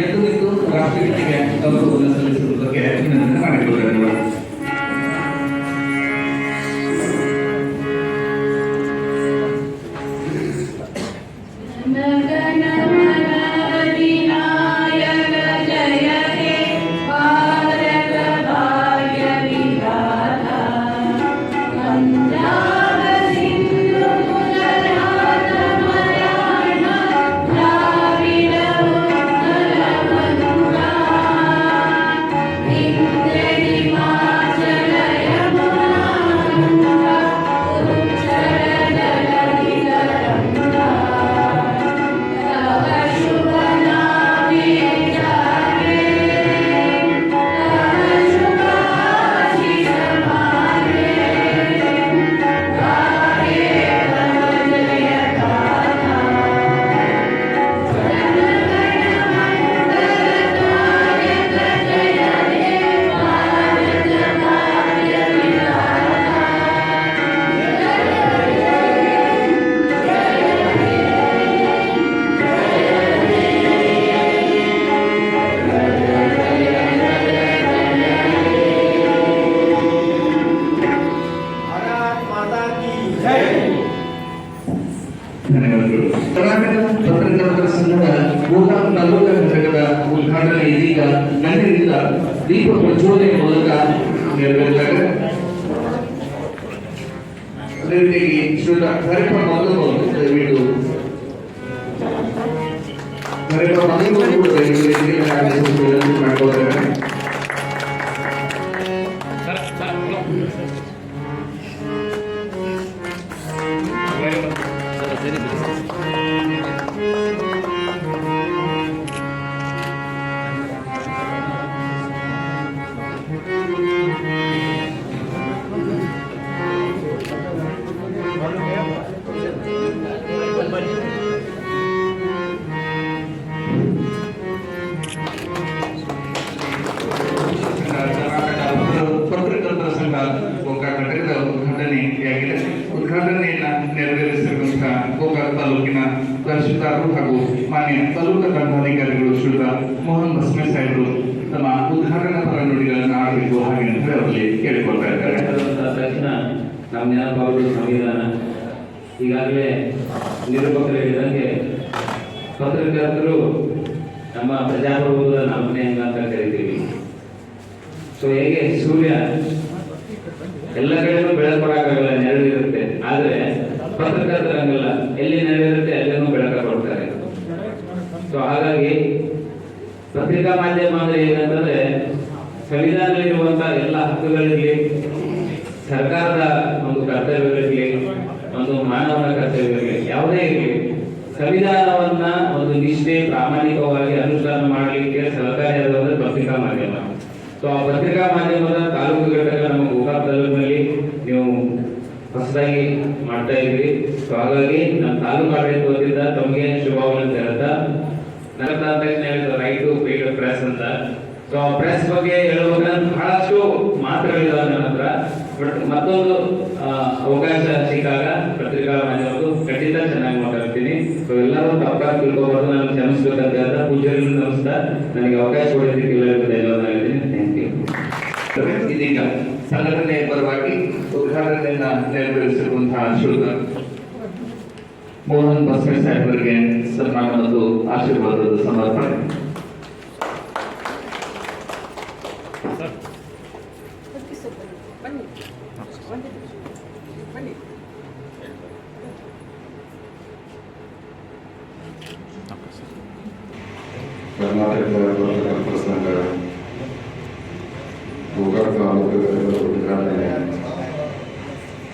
ಎದ್ದು ನಿಂತು ರಾಷ್ಟ್ರಗೀತೆಗೆ ಗೌರವವನ್ನು ಸಲ್ಲಿಸುವುದಕ್ಕೆ ಅಭಿನಂದನೆ ಮಾಡಿಕೊಳ್ಳುತ್ತೇನೆ. ಉದ್ಘಾಟನೆ ಇದೀಗ ಗಣ್ಯರಿಂದ ದೀಪ ಪ್ರಜ್ವಲನೆ ಮೂಲಕ ನೆರವೇರಿದ್ದಾರೆ. ಅದೇ ರೀತಿಯಾಗಿ ಶ್ರೀಯುತ ಕಾರ್ಯಕ್ರಮ ದಯವಿಟ್ಟು ಮಾಡಿಕೊಂಡಿದ್ದಾರೆ. ಪತ್ರಕರ್ತರ ಸಂಘ ಗೋಕಾಕ್ ಘಟಕದ ಉದ್ಘಾಟನೆಯಾಗಿದೆ. ಉದ್ಘಾಟನೆಯನ್ನ ನೆರವೇರಿಸಿರುವಂತಹ ಗೋಕಾಕ್ ತಾಲೂಕಿನ ತಹಶೀಲ್ದಾರರು ಹಾಗೂ ಮಾನ್ಯ ತಾಲೂಕು ದಂಡಾಧಿಕಾರಿಗಳು ಶ್ರೀಯುತ ಮೋಹನ್ ಬಸ್ಮೆ ಸಾಹೇಬರು ತಮ್ಮ ಉದ್ಘಾಟನಾ ಪರ ನುಡಿಗಳನ್ನು ಆಡಬೇಕು ಹಾಗೆ ಅಂತ ಅವರಲ್ಲಿ ಕೇಳಿಕೊಳ್ತಾ ಇದ್ದಾರೆ. ತಕ್ಷಣ ನಮ್ಮ ನೆನಪಾಗುವುದು ಸಂವಿಧಾನ. ಈಗಾಗಲೇ ನಿರೂಪಕರು ಹೇಳಿದಂಗೆ ಪತ್ರಕರ್ತರು ನಮ್ಮ ಪ್ರಜಾಪ್ರಭುತ್ವದ 4ನೇ ಅಂಗ ಅಂತ ಕರಿತೀವಿ. ಸೊ ಹೇಗೆ ಸೂರ್ಯ ಎಲ್ಲ ಕಡೆನೂ ಬೆಳಕು ಕೊಡಕ್ಕಾಗಲ್ಲ, ನೆರಳಿರುತ್ತೆ. ಆದ್ರೆ ಪತ್ರಕರ್ತರಂಗಲ್ಲ, ಎಲ್ಲಿ ನೆರಳಿರುತ್ತೆ ಅಲ್ಲೇನೂ ಬೆಳಕ ಕೊಡ್ತಾರೆ. ಸೊ ಹಾಗಾಗಿ ಪತ್ರಿಕಾ ಮಾಧ್ಯಮ ಅಂದ್ರೆ ಏನಂತಂದ್ರೆ ಸಂವಿಧಾನದಲ್ಲಿರುವಂತಹ ಎಲ್ಲ ಹಕ್ಕುಗಳಿರ್ಲಿ, ಸರ್ಕಾರದ ಒಂದು ಕರ್ತವ್ಯಗಳಿರ್ಲಿ, ಒಂದು ಮಾನವನ ಕರ್ತವ್ಯಗಳಿರಲಿ, ಯಾವುದೇ ಇರಲಿ, ಸಂವಿಧಾನವನ್ನ ಒಂದು ನಿಷ್ಠೆ ಪ್ರಾಮಾಣಿಕವಾಗಿ ಅನುಷ್ಠಾನ ಮಾಡಲಿಕ್ಕೆ ಸಹಕಾರಿಯಾದ ಪತ್ರಿಕಾ ಮಾಧ್ಯಮ. ಸೊ ಆ ಪತ್ರಿಕಾ ಮಾಧ್ಯಮದ ತಾಲೂಕು ಘಟಕ ನಮ್ಮ ಗೋಕಾಕ್ ತಾಲೂಕಿನಲ್ಲಿ ನೀವು ಹೊಸದಾಗಿ ಮಾಡ್ತಾ ಇದ್ರಿ. ಸೊ ಹಾಗಾಗಿ ನಮ್ಮ ತಾಲೂಕು ಆಡಳಿತ ವತಿಯಿಂದ ತಮಗೆ ಶುಭವನ್ನು ತೆರತಾ ರೈಟ್ ಟು ಫ್ರೀಡಮ್ ಪ್ರೆಸ್ ಅಂತ. ಸೊ ಆ ಪ್ರೆಸ್ ಬಗ್ಗೆ ಹೇಳುವಾಗ ಬಹಳಷ್ಟು ಮಾತುಗಳಿದಾವೆ ನನ್ನ ಹತ್ರ. ಬಟ್ ಮತ್ತೊಂದು ಅವಕಾಶ ಸಿಕ್ಕಾಗ ಪತ್ರಿಕಾ ಮಾಧ್ಯಮದ್ದು ಖಂಡಿತ ಚೆನ್ನಾಗಿ ಮಾತಾಡ್ತೀನಿ. ಸೊ ಎಲ್ಲರೂ ತಪ್ಪಾಗಿ ತಿಳ್ಕೋಬಾರ್ದು, ನಾನು ಕ್ಷಮಿಸಬೇಕಂತ ಪೂಜಾರಿಗೂ ನಮಸ್ಕಾರ. ನನಗೆ ಅವಕಾಶ ಕೊಡೋದಕ್ಕೆ ಎಲ್ಲರಿಗೂ ಧನ್ಯವಾದ ಹೇಳ್ತೀನಿ. Thank you. ಇದೀಗ ಸಂಘಟನೆಯ ಪರವಾಗಿ ಉದ್ಘಾಟನೆಯನ್ನ ನೆರವೇರಿಸಿರುವಂತಹ ಶ್ರೀಯುತ ಮೋಹನ್ ಬಸ್ಮೆ ಸಾಹೇಬರಿಗೆ ಸನ್ಮಾನ ಮತ್ತು ಆಶೀರ್ವಾದದ ಸಮರ್ಪಣೆ. ಕರ್ನಾಟಕ ಪತ್ರಕರ್ತರ ಸಂಘ ಗೋಕಾಕ್ ತಾಲೂಕು ಘಟಕದ ಉದ್ಘಾಟನೆ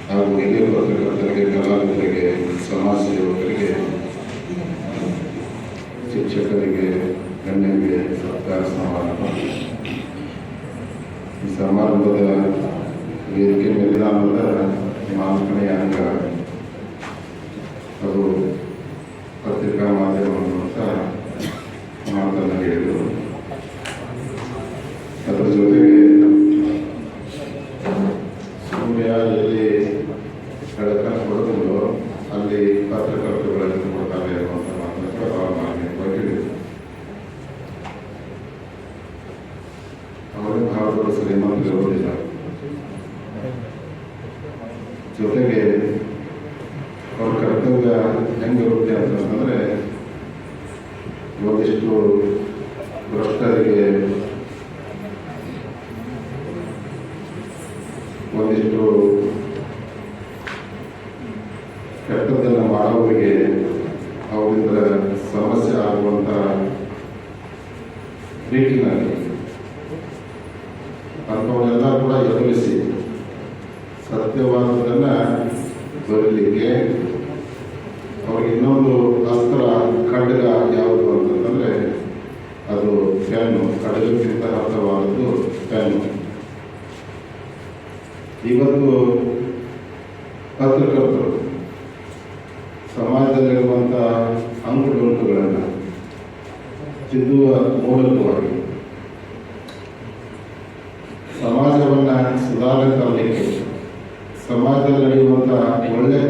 ಹಾಗೂ ಹಿರಿಯ ಪತ್ರಕರ್ತರಿಗೆ, ಕಲಾವಿದರಿಗೆ, ಸಮಾಜ ಸೇವಕರಿಗೆ, ಶಿಕ್ಷಕರಿಗೆ, ಗಣ್ಯರಿಗೆ ಸತ್ಕಾರ ಸಮಾರಂಭ. ಈ ಸಮಾರಂಭದ ವೇದಿಕೆ ಮೇಲಿದಾನದ 4ನೇ ಅಂಗ ಅದು ಪತ್ರಿಕಾ ಮಾಧ್ಯಮವನ್ನು ಅಂತ ಮಾತನ್ನು ಹೇಳಿದರು. ಅದರ ಜೊತೆಗೆ ಸೂರ್ಯ ಎಲ್ಲಿ ಬೆಳಕ ಕೊಡುವುದೋ ಅಲ್ಲಿ ಪತ್ರಕರ್ತರು ಬೆಳಕು ಕೊಡ್ತಾರೆ ಅನ್ನುವಂಥ ಮಾತನ್ನು ಕೂಡ ಮಾನ್ಯವಾಗಿ ಹೇಳಿದರು. ಬಹಳ ದೊಡ್ಡ ಶ್ರೀಮಂತರು ಇರೋದಿಲ್ಲ. ಜೊತೆಗೆ ಅವ್ರ ಕರ್ತವ್ಯ ಹೆಂಗಿರುತ್ತೆ ಅಂತಂದರೆ ಒಂದಿಷ್ಟು ಭ್ರಷ್ಟರಿಗೆ ಒಂದಿಷ್ಟು ಕೆಟ್ಟದ್ದನ್ನು ಮಾಡೋರಿಗೆ ಅವರಿಂದ ಸಮಸ್ಯೆ ಆಗುವಂಥ ರೀತಿಯಲ್ಲಿ ಅಂಥವನ್ನೆಲ್ಲ ಕೂಡ ಎದುರಿಸಿ ಸತ್ಯವಾದದನ್ನು ಬರಲಿಕ್ಕೆ ಅವ್ರಿಗೆ ಇನ್ನೊಂದು ಅಸ್ತ್ರ ಖಡ್ಗ ಯಾವುದು ಅಂತಂದರೆ ಅದು ಪೆನ್ನು. ಖಡ್ಗಕ್ಕಿಂತ ಅರ್ಥವಾದದ್ದು ಪೆನ್ನು. ಇವತ್ತು ಪತ್ರಕರ್ತರು ಸಮಾಜದಲ್ಲಿರುವಂಥ ಅಂಕುಡೊಂಕುಗಳನ್ನು ತಿದ್ದುವ ಮೂಲಕವಾಗಿ ಸಮಾಜವನ್ನು ಸುಧಾರಣೆ ತರಲಿಕ್ಕೆ ಸಮಾಜದಲ್ಲಿ ನಡೆಯುವಂಥ ಒಳ್ಳೆಯ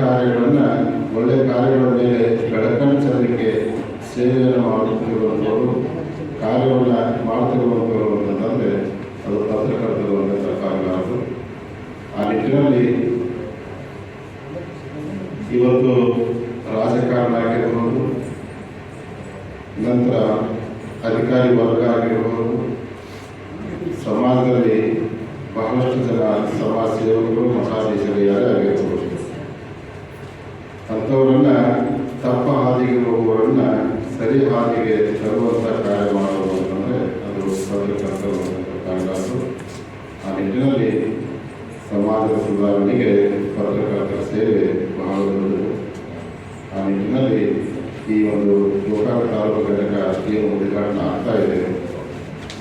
ಕಾರ್ಯಗಳ ಮೇಲೆ ಬೆಳಕನ್ನು ಚೆಲ್ಲಲಿಕ್ಕೆ ಸೇವೆಯನ್ನು ಮಾಡುತ್ತಿರುವಂಥವರು, ಕಾರ್ಯವನ್ನು ಮಾಡ್ತಿರುವಂಥವರು ಅಂತಂದರೆ ಅದು ಪತ್ರಕರ್ತರು ಅಂತ ತಪ್ಪಾಗಲಾರದು. ಆ ನಿಟ್ಟಿನಲ್ಲಿ ಇವತ್ತು ರಾಜಕಾರಣ ಆಗಿರ್ಬೋದು, ನಂತರ ಅಧಿಕಾರಿ ವರ್ಗ ಆಗಿರ್ಬೋದು, ಸಮಾಜದಲ್ಲಿ ಬಹಳಷ್ಟು ಜನ ಸಮಾಜ ಸೇವಕರು ಮಠಾಧೀಶರು ಯಾರೇ ಆಗಿರ್ಬೋದು, ಅಂಥವರನ್ನ ತಪ್ಪ ಹಾದಿಗೆ ಹೋಗುವವರನ್ನ ಸರಿ ಹಾದಿಗೆ ತರುವಂಥ ಕಾರ್ಯ ಮಾಡೋದು ಅಂತಂದರೆ ಅದು ಪತ್ರಕರ್ತರು ಕಾಣಲಾರದು. ಆ ನಿಟ್ಟಿನಲ್ಲಿ ಸಮಾಜದ ಸುಧಾರಣೆಗೆ ಪತ್ರಕರ್ತರ ಸೇವೆ ಬಹಳ ದೊಡ್ಡದು. ಆ ನಿಟ್ಟಿನಲ್ಲಿ ಈ ಒಂದು ಗೋಕಾಕ ತಾಲೂಕು ಘಟಕ ಏನು ಉದ್ಘಾಟನೆ ಆಗ್ತಾ ಇದೆ,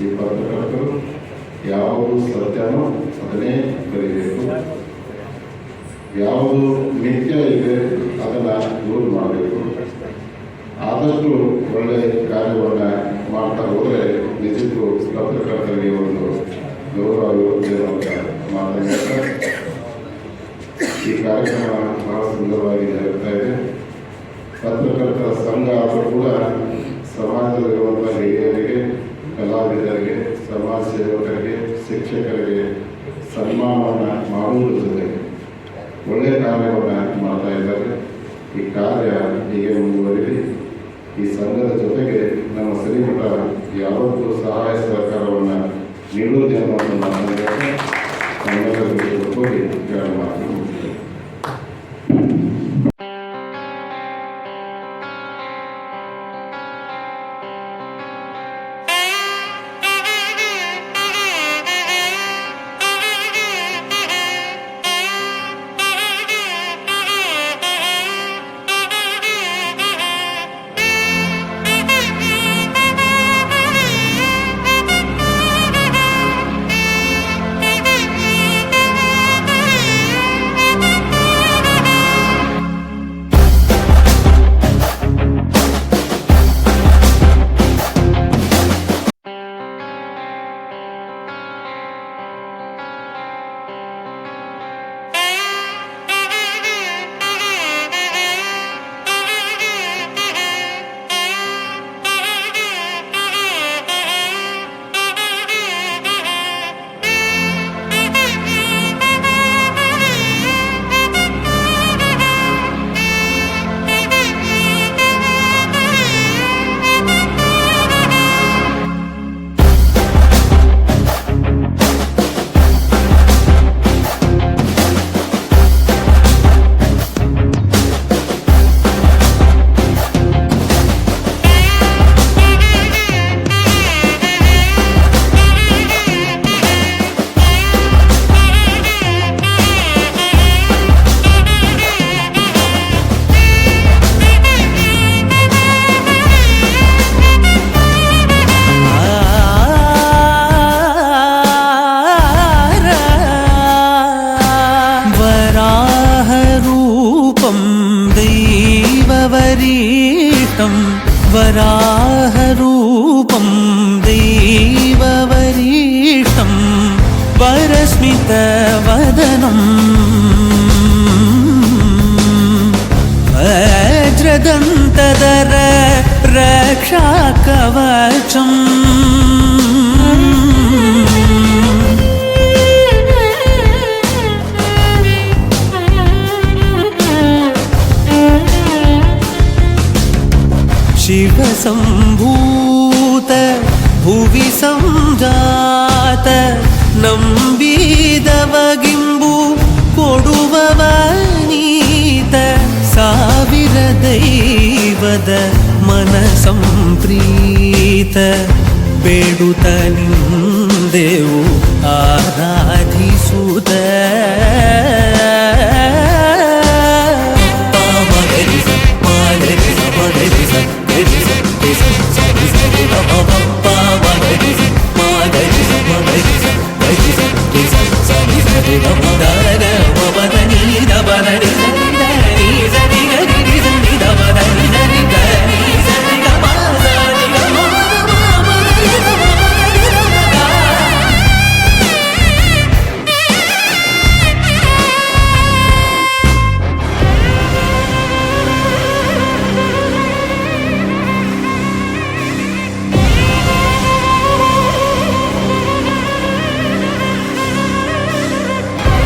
ಈ ಪತ್ರಕರ್ತರು ಯಾವುದು ಸತ್ಯನೋ ಅದನ್ನೇ ಬರೀಬೇಕು, ಯಾವುದು ನಿತ್ಯ ಇದೆ ಅದನ್ನು ದೂರ ಮಾಡಬೇಕು. ಆದಷ್ಟು ಒಳ್ಳೆಯ ಕಾರ್ಯವನ್ನು ಮಾಡ್ತಾ ಹೋದರೆ ನಿಜಕ್ಕೂ ಪತ್ರಕರ್ತರಿಗೆ ಒಂದು ಗೌರವ ಇರುತ್ತೆ ಅಂತ ಮಾತನಾಡ್ತಾ ಈ ಕಾರ್ಯಕ್ರಮ ಬಹಳ ಸುಂದರವಾಗಿ ಜರುಗ್ತಾ ಇದೆ. ಪತ್ರಕರ್ತರ ಸಂಘ ಆದರೂ ಕೂಡ ಸಮಾಜದಲ್ಲಿರುವಂಥ ಹಿರಿಯರಿಗೆ, ಕಲಾವಿದರಿಗೆ, ಸಮಾಜ ಸೇವಕರಿಗೆ, ಶಿಕ್ಷಕರಿಗೆ ಸನ್ಮಾನವನ್ನು ಮಾಡುವುದರ ಜೊತೆಗೆ ಒಳ್ಳೆಯ ಕಾರ್ಯವನ್ನು ಮಾಡ್ತಾ ಇದ್ದಾರೆ. ಈ ಕಾರ್ಯ ಹೀಗೆ ಮುಂದುವರಿಲಿ. ಈ ಸಂಘದ ಜೊತೆಗೆ ನಮ್ಮ ಶ್ರೀಮಠ ಯಾವತ್ತೂ ಸಹಾಯ ಸಹಕಾರವನ್ನು ನೀಡುತ್ತೆ ಅನ್ನೋದು ಮಾತನಾಡಿದರೆ ನಮ್ಮೆಲ್ಲರಿಗೂ ಹೋಗಿ ಕೇಳ ಮಾತು. वराहरूपं देववरीष्टं वरस्मितवदनं वज्रदन्तधर रक्षाकवचम् ಸಂಭೂತ ಭುವಿ ಸಂಜಾತ ನಂಬಿದವಗಿಂಬು ಕೊಡುವವ ನೀತ ಸಾವಿರ ದೈವದ ಮನ ಸಂಪ್ರೀತ ಬೇಡುತ್ತ ನಿಂದೆವು ಆರಾಧಿಸುತ್ತ